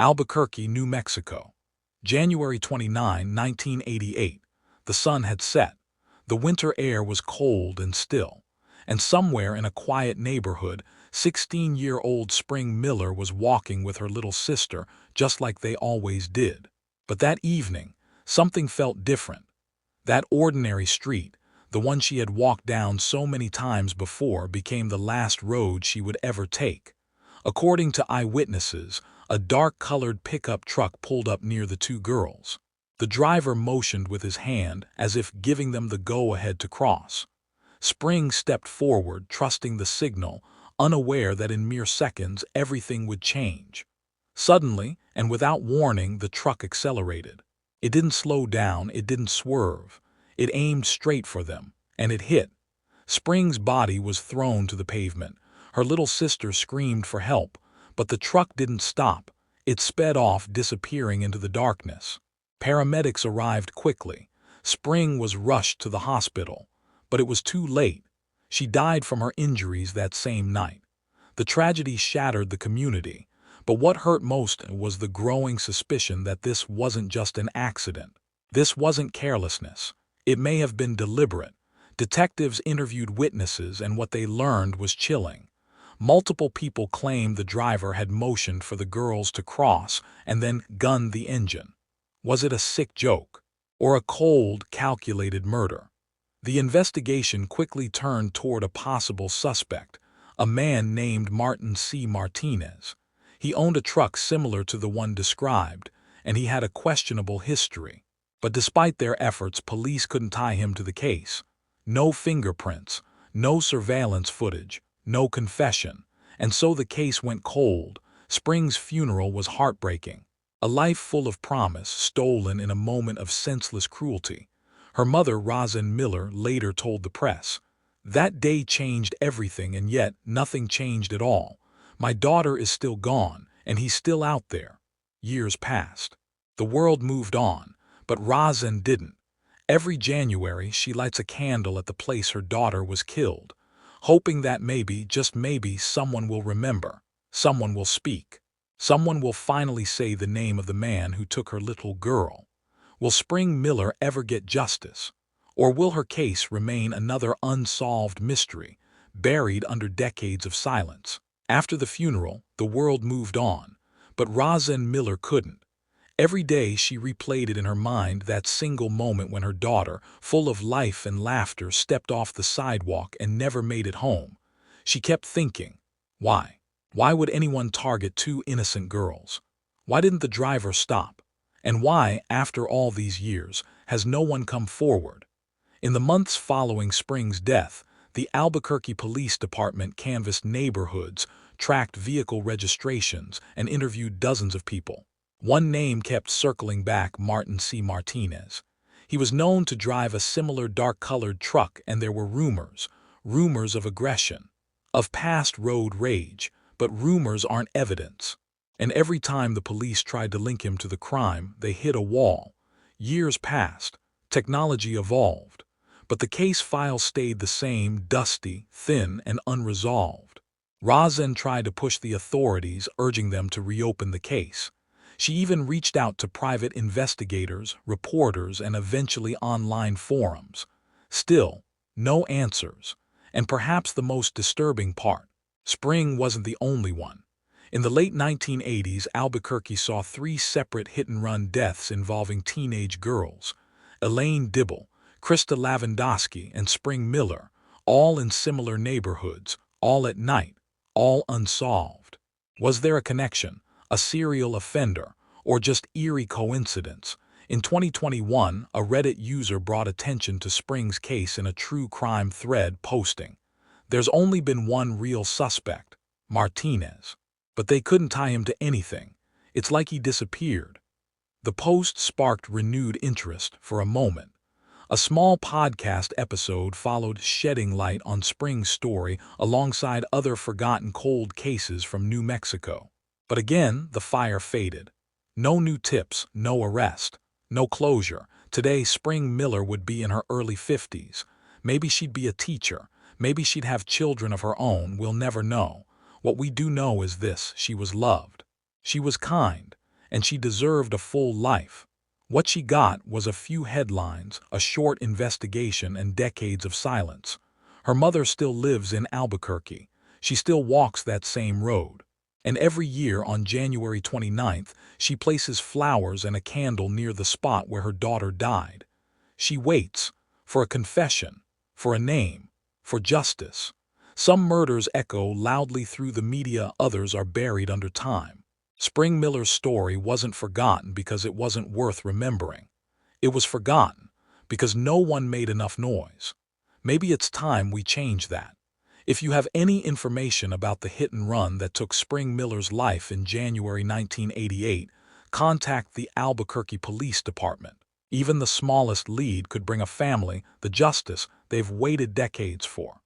Albuquerque, New Mexico. January 29, 1988. The sun had set. The winter air was cold and still. And somewhere in a quiet neighborhood, 16-year-old Spring Miller was walking with her little sister, just like they always did. But that evening, something felt different. That ordinary street, the one she had walked down so many times before, became the last road she would ever take. According to eyewitnesses, a dark-colored pickup truck pulled up near the two girls. The driver motioned with his hand as if giving them the go-ahead to cross. Spring stepped forward, trusting the signal, unaware that in mere seconds everything would change. Suddenly, and without warning, the truck accelerated. It didn't slow down, it didn't swerve. It aimed straight for them, and it hit. Spring's body was thrown to the pavement. Her little sister screamed for help, but the truck didn't stop. It sped off, disappearing into the darkness. Paramedics arrived quickly. Spring was rushed to the hospital, but it was too late. She died from her injuries that same night. The tragedy shattered the community, but what hurt most was the growing suspicion that this wasn't just an accident. This wasn't carelessness. It may have been deliberate. Detectives interviewed witnesses, and what they learned was chilling. Multiple people claimed the driver had motioned for the girls to cross and then gunned the engine. Was it a sick joke? Or a cold, calculated murder? The investigation quickly turned toward a possible suspect, a man named Martin C. Martinez. He owned a truck similar to the one described, and he had a questionable history. But despite their efforts, police couldn't tie him to the case. No fingerprints, no surveillance footage, no confession. And so the case went cold. Spring's funeral was heartbreaking. A life full of promise, stolen in a moment of senseless cruelty. Her mother, Rosin Miller, later told the press, "That day changed everything, and yet nothing changed at all. My daughter is still gone, and he's still out there." Years passed. The world moved on, but Rosin didn't. Every January, she lights a candle at the place her daughter was killed, hoping that maybe, just maybe, someone will remember, someone will speak. Someone will finally say the name of the man who took her little girl. Will Spring Miller ever get justice? Or will her case remain another unsolved mystery, buried under decades of silence? After the funeral, the world moved on, but Rosin Miller couldn't. Every day she replayed it in her mind, that single moment when her daughter, full of life and laughter, stepped off the sidewalk and never made it home. She kept thinking, why? Why would anyone target two innocent girls? Why didn't the driver stop? And why, after all these years, has no one come forward? In the months following Spring's death, the Albuquerque Police Department canvassed neighborhoods, tracked vehicle registrations, and interviewed dozens of people. One name kept circling back: Martin C. Martinez. He was known to drive a similar dark-colored truck, and there were rumors of aggression, of past road rage. But rumors aren't evidence. And every time the police tried to link him to the crime, they hit a wall. Years passed. Technology evolved. But the case file stayed the same: dusty, thin, and unresolved. Rosin tried to push the authorities, urging them to reopen the case. She even reached out to private investigators, reporters, and eventually online forums. Still, no answers. And perhaps the most disturbing part: Spring wasn't the only one. In the late 1980s, Albuquerque saw 3 separate hit-and-run deaths involving teenage girls: Elaine Dibble, Krista Lavandowski, and Spring Miller, all in similar neighborhoods, all at night, all unsolved. Was there a connection, a serial offender, or just eerie coincidence? In 2021, a Reddit user brought attention to Spring's case in a true crime thread, posting, "There's only been one real suspect, Martinez. But they couldn't tie him to anything. It's like he disappeared." The post sparked renewed interest for a moment. A small podcast episode followed, shedding light on Spring's story alongside other forgotten cold cases from New Mexico. But again, the fire faded. No new tips, no arrest, no closure. Today, Spring Miller would be in her early 50s. Maybe she'd be a teacher. Maybe she'd have children of her own. We'll never know. What we do know is this: she was loved. She was kind. and she deserved a full life. What she got was a few headlines, a short investigation, and decades of silence. Her mother still lives in Albuquerque. She still walks that same road. And every year on January 29th, she places flowers and a candle near the spot where her daughter died. She waits for a confession, for a name, for justice. Some murders echo loudly through the media, others are buried under time. Spring Miller's story wasn't forgotten because it wasn't worth remembering. It was forgotten because no one made enough noise. Maybe it's time we change that. If you have any information about the hit and run that took Spring Miller's life in January 1988, contact the Albuquerque Police Department. Even the smallest lead could bring a family the justice they've waited decades for.